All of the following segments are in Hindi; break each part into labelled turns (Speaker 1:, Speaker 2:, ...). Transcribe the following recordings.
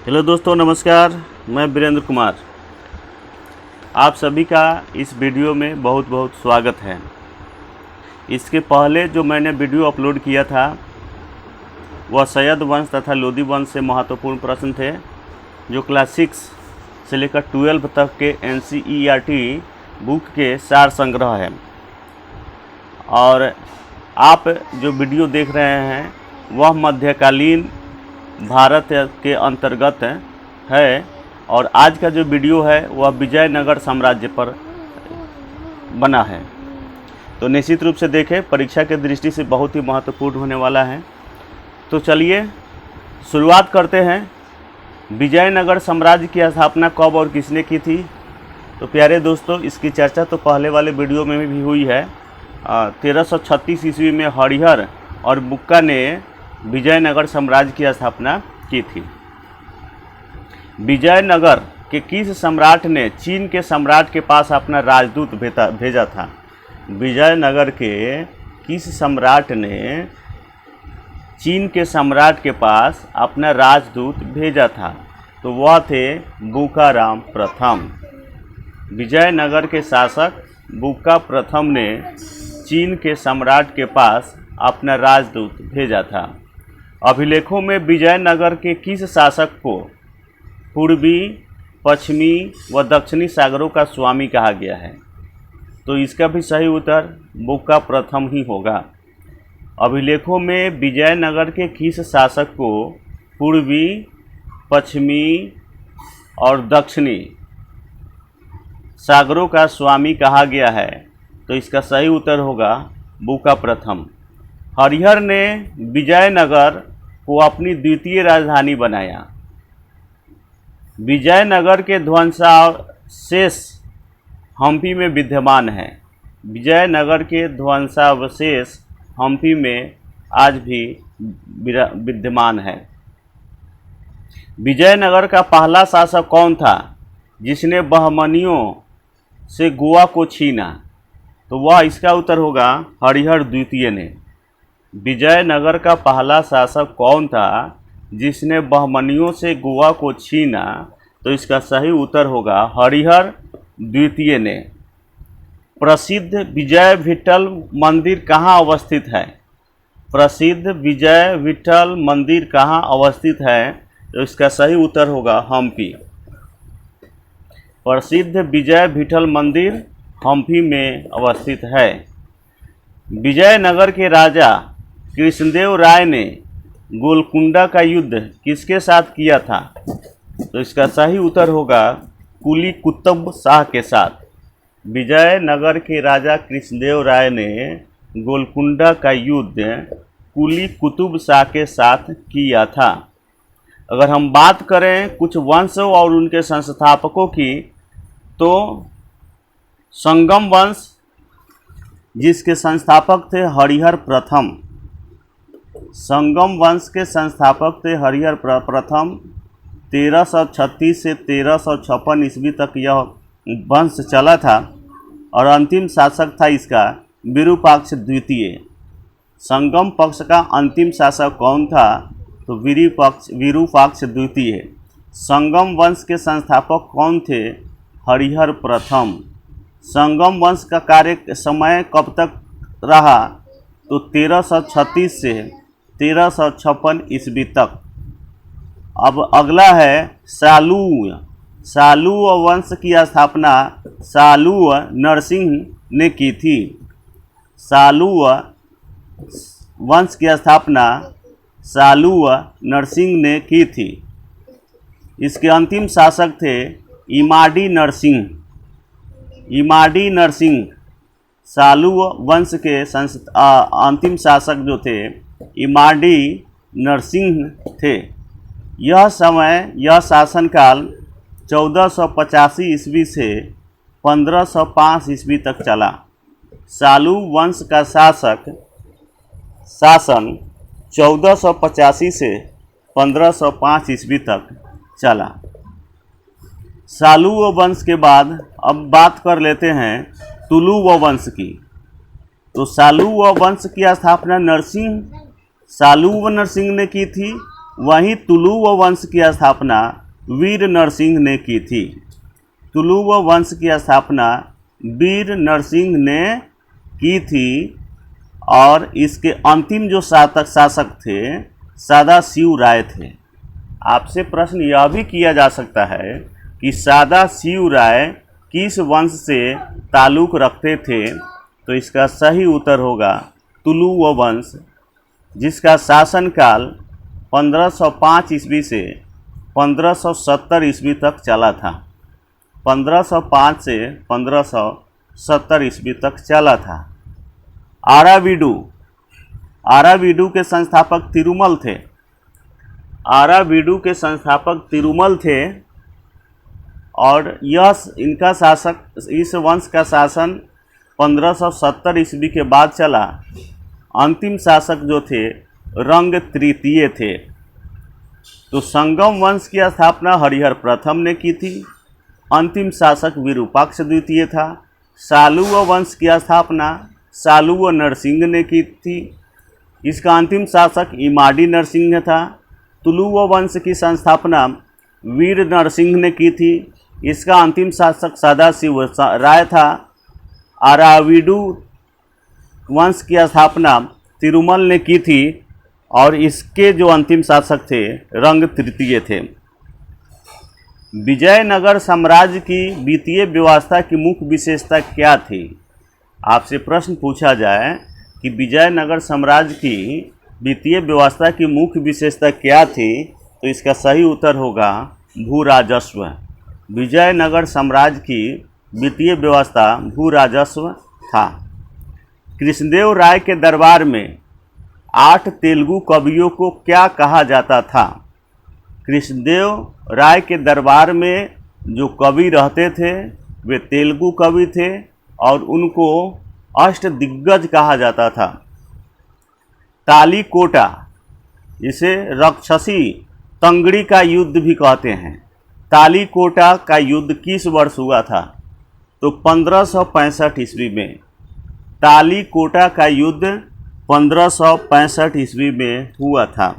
Speaker 1: हेलो दोस्तों, नमस्कार। मैं वीरेंद्र कुमार, आप सभी का इस वीडियो में बहुत बहुत स्वागत है। इसके पहले जो मैंने वीडियो अपलोड किया था वह सैयद वंश तथा लोदी वंश से महत्वपूर्ण प्रश्न थे, जो क्लास 6 से लेकर 12 तक के NCERT बुक के सार संग्रह है। और आप जो वीडियो देख रहे हैं वह मध्यकालीन भारत के अंतर्गत है, और आज का जो वीडियो है वह विजयनगर साम्राज्य पर बना है। तो निश्चित रूप से देखें, परीक्षा के दृष्टि से बहुत ही महत्वपूर्ण होने वाला है। तो चलिए शुरुआत करते हैं। विजयनगर साम्राज्य की स्थापना कब और किसने की थी? तो प्यारे दोस्तों, इसकी चर्चा तो पहले वाले वीडियो में भी हुई है। 1336 ईस्वी में हरिहर और बुक्का ने विजयनगर साम्राज्य की स्थापना की थी। विजयनगर के किस सम्राट ने चीन के सम्राट के पास अपना राजदूत भेजा था? विजयनगर के किस सम्राट ने चीन के सम्राट के पास अपना राजदूत भेजा था? तो वह थे बुक्काराम प्रथम। विजयनगर के शासक बुक्का प्रथम ने चीन के सम्राट के पास अपना राजदूत भेजा था। अभिलेखों में विजयनगर के किस शासक को पूर्वी, पश्चिमी व दक्षिणी सागरों का स्वामी कहा गया है? तो इसका भी सही उत्तर बुक्का प्रथम ही होगा। अभिलेखों में विजयनगर के किस शासक को पूर्वी, पश्चिमी और दक्षिणी सागरों का स्वामी कहा गया है? तो इसका सही उत्तर होगा बुक्का प्रथम। हरिहर ने विजयनगर को अपनी द्वितीय राजधानी बनाया। विजयनगर के ध्वंसावशेष हम्पी में विद्यमान है। विजयनगर के ध्वंसावशेष हम्पी में आज भी विद्यमान है। विजयनगर का पहला शासक कौन था जिसने बहमनियों से गोवा को छीना? तो वह इसका उत्तर होगा हरिहर द्वितीय ने। विजयनगर का पहला शासक कौन था जिसने बहमनियों से गोवा को छीना? तो इसका सही उत्तर होगा हरिहर द्वितीय ने। प्रसिद्ध विजय विठल मंदिर कहाँ अवस्थित है? प्रसिद्ध विजय विठल मंदिर कहाँ अवस्थित है? तो इसका सही उत्तर होगा हम्पी। प्रसिद्ध विजय विठल मंदिर हम्पी में अवस्थित है। विजयनगर के राजा कृष्णदेव राय ने गोलकुंडा का युद्ध किसके साथ किया था? तो इसका सही उत्तर होगा कुली कुतुब शाह के साथ। विजयनगर के राजा कृष्णदेव राय ने गोलकुंडा का युद्ध कुली कुतुब शाह के साथ किया था। अगर हम बात करें कुछ वंश और उनके संस्थापकों की, तो संगम वंश, जिसके संस्थापक थे हरिहर प्रथम। संगम वंश के संस्थापक थे हरिहर प्रथम। 1336 से 1356 ईस्वी तक यह वंश चला था, और अंतिम शासक था इसका विरूपाक्ष द्वितीय। संगम पक्ष का अंतिम शासक कौन था? तो विरूपाक्ष द्वितीय। संगम वंश के संस्थापक कौन थे? हरिहर प्रथम। संगम वंश का कार्य समय कब तक रहा? तो 1336 से 1356 ईस्वी तक। अब अगला है सालुव। सालुव वंश की स्थापना सालुव नरसिंह ने की थी। सालुव वंश की स्थापना सालुव नरसिंह ने की थी। इसके अंतिम शासक थे इमाडी नरसिंह। इमाडी नरसिंह सालुव वंश के अंतिम शासक जो थे इमाडी नरसिंह थे। यह शासनकाल 1485 ईस्वी से 1505 ईस्वी तक चला। सालुव वंश का शासन 1485 से 1505 ईस्वी तक चला। सालुव वंश के बाद अब बात कर लेते हैं तुलुव वंश की। तो सालुव वंश की स्थापना सालुव नरसिंह ने की थी। वहीं तुलुव वंश की स्थापना वीर नरसिंह ने की थी। तुलुव वंश की स्थापना वीर नरसिंह ने की थी और इसके अंतिम जो शासक थे सदाशिव राय थे। आपसे प्रश्न यह भी किया जा सकता है कि सदाशिव राय किस वंश से ताल्लुक़ रखते थे, तो इसका सही उत्तर होगा तुलुव वंश, जिसका शासनकाल 1505 ईस्वी से 1570 ईस्वी तक चला था। 1505 से 1570 ईस्वी तक चला था। आरावीडू के संस्थापक तिरुमल थे। आरावीडू के संस्थापक तिरुमल थे और इनका शासक, इस वंश का शासन 1570 ईस्वी के बाद चला। अंतिम शासक जो थे रंग तृतीय थे। तो संगम वंश की स्थापना हरिहर प्रथम ने की थी। अंतिम शासक विरूपाक्ष द्वितीय था। सालुव वंश की स्थापना सालुव नरसिंह ने की थी। इसका अंतिम शासक इमाडी नरसिंह था। तुलुव वंश की संस्थापना वीर नरसिंह ने की थी। इसका अंतिम शासक सदाशिव राय था। आरावीडू वंश की स्थापना तिरुमल ने की थी और इसके जो अंतिम शासक थे रंग तृतीय थे। विजयनगर साम्राज्य की वित्तीय व्यवस्था की मुख्य विशेषता क्या थी? आपसे प्रश्न पूछा जाए कि विजयनगर साम्राज्य की वित्तीय व्यवस्था की मुख्य विशेषता क्या थी, तो इसका सही उत्तर होगा भू राजस्व। विजयनगर साम्राज्य की वित्तीय व्यवस्था भू राजस्व था। कृष्णदेव राय के दरबार में 8 तेलुगु कवियों को क्या कहा जाता था? कृष्णदेव राय के दरबार में जो कवि रहते थे वे तेलुगु कवि थे और उनको अष्टदिग्गज कहा जाता था। तालीकोटा, इसे राक्षसी तंगड़ी का युद्ध भी कहते हैं। तालीकोटा का युद्ध किस वर्ष हुआ था? तो 1565 ईस्वी में। तालीकोटा का युद्ध 1565 ईस्वी में हुआ था।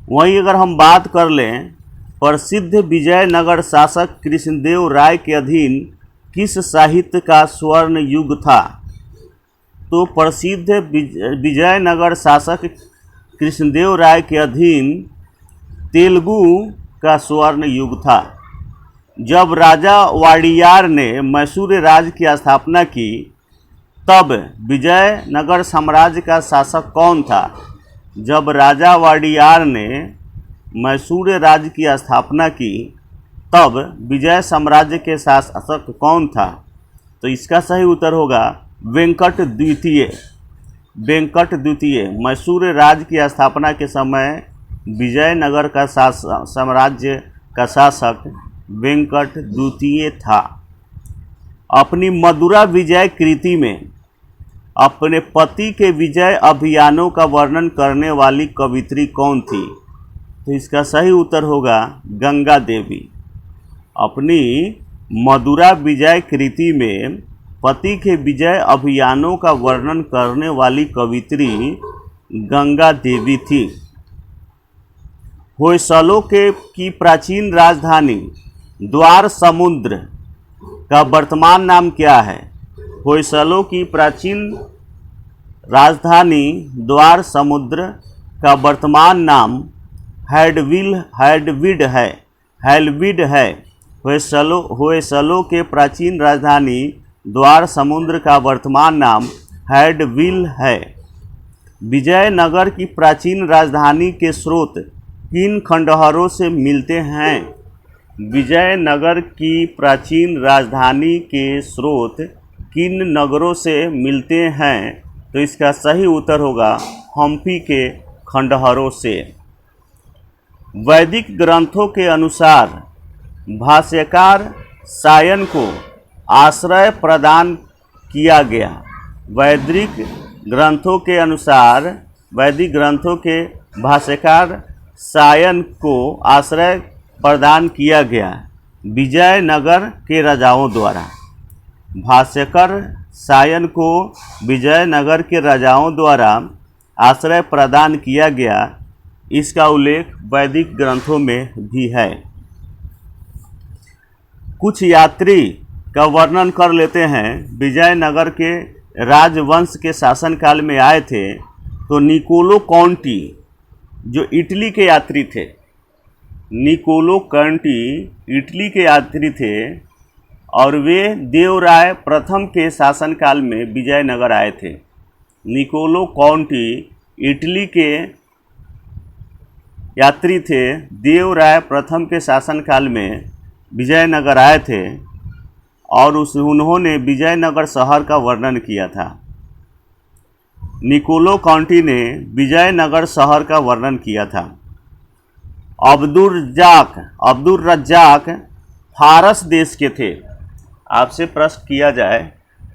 Speaker 1: वहीं अगर हम बात कर लें प्रसिद्ध विजयनगर शासक कृष्णदेव राय के अधीन किस साहित्य का स्वर्ण युग था? तो प्रसिद्ध विजयनगर शासक कृष्णदेव राय के अधीन तेलुगु का स्वर्ण युग था। जब राजा वाडियार ने मैसूर राज्य की स्थापना की तब विजयनगर साम्राज्य का शासक कौन था? जब राजा वाडियार ने मैसूर राज्य की स्थापना की तब विजय साम्राज्य के शासक कौन था? तो इसका सही उत्तर होगा वेंकट द्वितीय। वेंकट द्वितीय मैसूर राज्य की स्थापना के समय विजयनगर का साम्राज्य का शासक वेंकट द्वितीय था। अपनी मदुरा विजय कृति में अपने पति के विजय अभियानों का वर्णन करने वाली कवित्री कौन थी? तो इसका सही उत्तर होगा गंगा देवी। अपनी मदुरा विजय कृति में पति के विजय अभियानों का वर्णन करने वाली कवित्री गंगा देवी थी। होयसलों की प्राचीन राजधानी द्वार समुद्र का वर्तमान नाम क्या है? होयसलों की प्राचीन राजधानी द्वार समुद्र का वर्तमान नाम हैडविड है। होयसलों के प्राचीन राजधानी द्वार समुद्र का वर्तमान नाम हैडविल है। विजयनगर की प्राचीन राजधानी के स्रोत किन खंडहरों से मिलते हैं? विजयनगर की प्राचीन राजधानी के स्रोत किन नगरों से मिलते हैं? तो इसका सही उत्तर होगा हम्पी के खंडहरों से। वैदिक ग्रंथों के अनुसार भाष्यकार सायन को आश्रय प्रदान किया गया। वैदिक ग्रंथों के अनुसार वैदिक ग्रंथों के भाष्यकार सायन को आश्रय प्रदान किया गया विजयनगर के राजाओं द्वारा। भाष्यकार सायन को विजयनगर के राजाओं द्वारा आश्रय प्रदान किया गया इसका उल्लेख वैदिक ग्रंथों में भी है। कुछ यात्री का वर्णन कर लेते हैं। विजयनगर के राजवंश के शासनकाल में आए थे तो निकोलो कॉन्टी जो इटली के यात्री थे, निकोलो कॉन्टी इटली के यात्री थे और वे देवराय प्रथम के शासनकाल में विजयनगर आए थे। निकोलो कॉन्टी इटली के यात्री थे, देवराय प्रथम के शासनकाल में विजयनगर आए थे और उन्होंने विजयनगर शहर का वर्णन किया था। निकोलो कॉन्टी ने विजयनगर शहर का वर्णन किया था। अब्दुल रज्जाक फारस देश के थे। आपसे प्रश्न किया जाए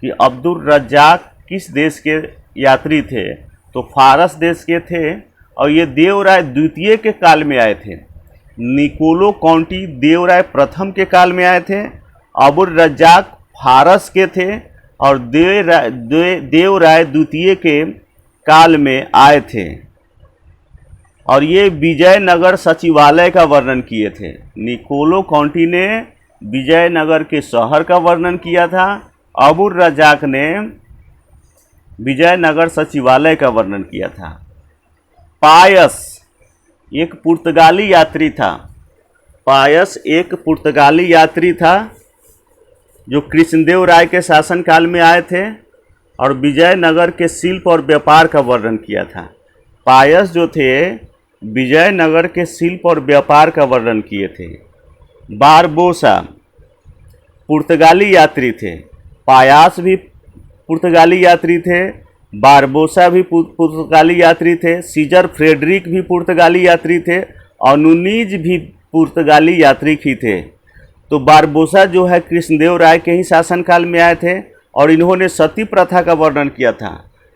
Speaker 1: कि अब्दुल रज्जाक किस देश के यात्री थे, तो फारस देश के थे और ये देवराय द्वितीय के काल में आए थे। निकोलो कॉन्टी देवराय प्रथम के काल में आए थे, अब्दुल रज्जाक फारस के थे और देवराय द्वितीय के काल में आए थे और ये विजयनगर सचिवालय का वर्णन किए थे। निकोलो कॉन्टी ने विजयनगर के शहर का वर्णन किया था, अब्दुल रज्जाक ने विजयनगर सचिवालय का वर्णन किया था। पायस एक पुर्तगाली यात्री था। पायस एक पुर्तगाली यात्री था जो कृष्णदेव राय के शासनकाल में आए थे और विजयनगर के शिल्प और व्यापार का वर्णन किया था। पायस जो थे विजयनगर के शिल्प और व्यापार का वर्णन किए थे। बारबोसा पुर्तगाली यात्री थे। पायास भी पुर्तगाली यात्री थे, बारबोसा भी पुर्तगाली यात्री थे, सीजर फ्रेडरिक भी पुर्तगाली यात्री थे और नुनीज भी पुर्तगाली यात्री ही थे। तो बारबोसा जो है कृष्णदेव राय के ही शासनकाल में आए थे और इन्होंने सती प्रथा का वर्णन किया था।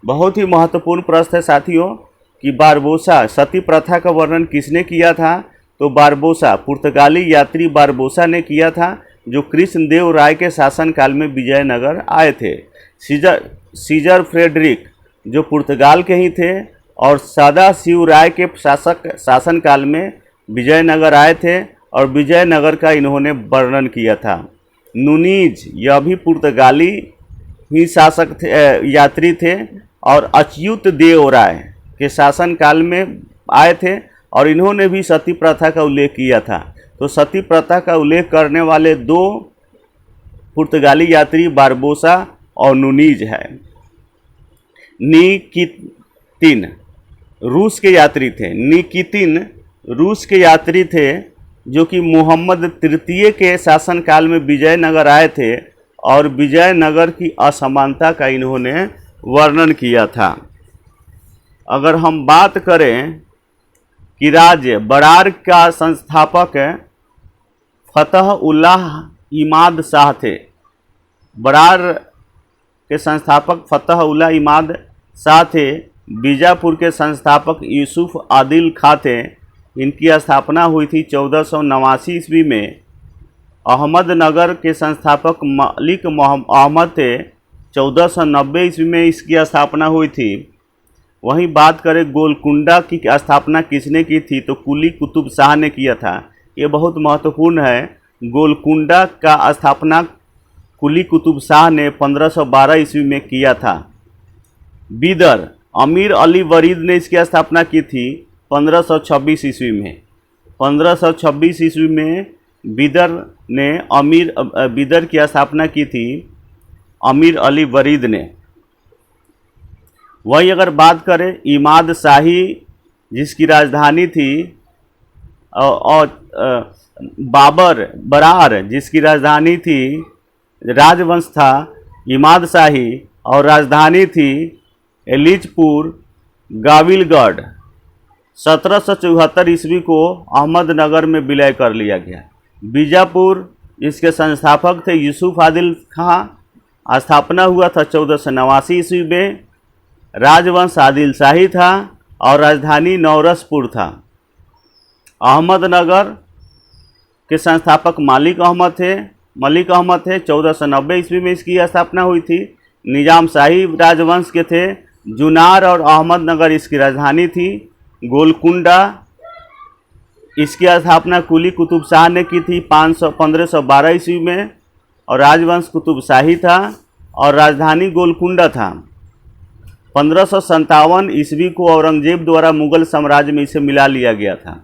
Speaker 1: बहुत ही महत्वपूर्ण प्रश्न है साथियों कि बारबोसा सती प्रथा का वर्णन किसने किया था, तो बारबोसा पुर्तगाली यात्री बारबोसा ने किया था जो कृष्णदेव राय के शासनकाल में विजयनगर आए थे। सीजर फ्रेडरिक जो पुर्तगाल के ही थे और सदाशिव राय के शासनकाल में विजयनगर आए थे और विजयनगर का इन्होंने वर्णन किया था। नुनीज यह भी पुर्तगाली ही शासक थे, यात्री थे और अच्युत देव राय के शासनकाल में आए थे और इन्होंने भी सती प्रथा का उल्लेख किया था। तो सती प्रथा का उल्लेख करने वाले दो पुर्तगाली यात्री बारबोसा और नुनीज है। निकितिन रूस के यात्री थे। निकितिन रूस के यात्री थे जो कि मोहम्मद तृतीय के शासनकाल में विजयनगर आए थे और विजयनगर की असमानता का इन्होंने वर्णन किया था। अगर हम बात करें कि राज्य बरार का संस्थापक फतह उल्लाह इमाद शाह थे। बरार के संस्थापक फतह उल्लाह इमाद शाह थे। बीजापुर के संस्थापक यूसुफ आदिल खां थे। इनकी स्थापना हुई थी 1489 ईस्वी में। अहमदनगर के संस्थापक मलिक अहमद थे। 1490 ईस्वी में इसकी स्थापना हुई थी। वहीं बात करें गोलकुंडा की स्थापना किसने की थी, तो कुली कुतुब शाह ने किया था। ये बहुत महत्वपूर्ण है। गोलकुंडा का स्थापना कुली कुतुब शाह ने 1512 ईस्वी में किया था। बीदर अमीर अली वरीद ने इसकी स्थापना की थी 1526 ईस्वी में। 1526 ईस्वी में बीदर ने बीदर की स्थापना की थी अमीर अली वरीद ने। वही अगर बात करें इमाद शाही जिसकी राजधानी थी और बरार जिसकी राजधानी थी, राजवंश था इमाद शाही और राजधानी थी एलिजपुर गाविलगढ़। 1774 ईस्वी को अहमदनगर में विलय कर लिया गया। बीजापुर इसके संस्थापक थे यूसुफ आदिल खां। स्थापना हुआ था 1489 ईस्वी में। राजवंश आदिल शाही था और राजधानी नौरसपुर था। अहमदनगर के संस्थापक मलिक अहमद थे। 1490 ईस्वी में इसकी स्थापना हुई थी। निजाम शाही राजवंश के थे। जुनार और अहमदनगर इसकी राजधानी थी। गोलकुंडा इसकी स्थापना कुली कुतुब शाह ने की थी 1512 ईस्वी में, और राजवंश कुतुब शाही था और राजधानी गोलकुंडा था। 1557 ईस्वी को औरंगजेब द्वारा मुगल साम्राज्य में इसे मिला लिया गया था।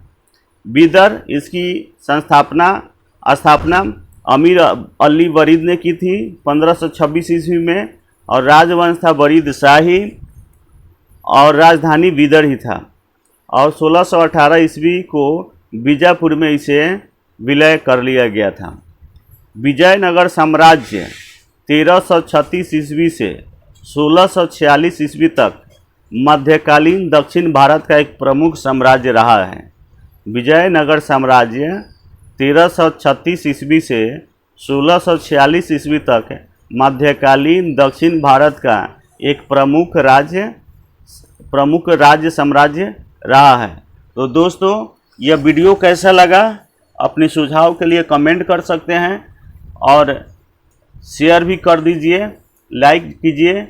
Speaker 1: बीदर, इसकी स्थापना अमीर अली वरीद ने की थी 1526 ईस्वी में, और राजवंश था वरीद शाही और राजधानी बीदर ही था। और 1618 ईस्वी को बीजापुर में इसे विलय कर लिया गया था। विजयनगर साम्राज्य 1336 ईस्वी से 1646 ईस्वी तक मध्यकालीन दक्षिण भारत का एक प्रमुख साम्राज्य रहा है। विजयनगर साम्राज्य 1336 ईस्वी से 1646 ईस्वी तक मध्यकालीन दक्षिण भारत का एक प्रमुख राज्य साम्राज्य रहा है। तो दोस्तों, यह वीडियो कैसा लगा अपने सुझाव के लिए कमेंट कर सकते हैं, और शेयर भी कर दीजिए, लाइक कीजिए,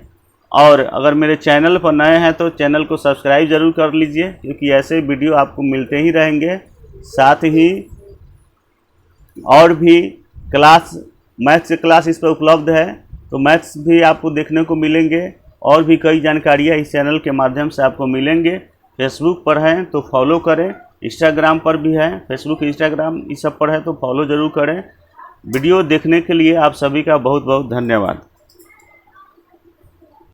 Speaker 1: और अगर मेरे चैनल पर नए हैं तो चैनल को सब्सक्राइब ज़रूर कर लीजिए, क्योंकि ऐसे वीडियो आपको मिलते ही रहेंगे। साथ ही और भी मैथ्स क्लास इस पर उपलब्ध है, तो मैथ्स भी आपको देखने को मिलेंगे, और भी कई जानकारियाँ इस चैनल के माध्यम से आपको मिलेंगे। फेसबुक पर हैं तो फॉलो करें, इंस्टाग्राम पर भी है, फेसबुक इंस्टाग्राम इस सब पर है तो फॉलो ज़रूर करें। वीडियो देखने के लिए आप सभी का बहुत बहुत धन्यवाद।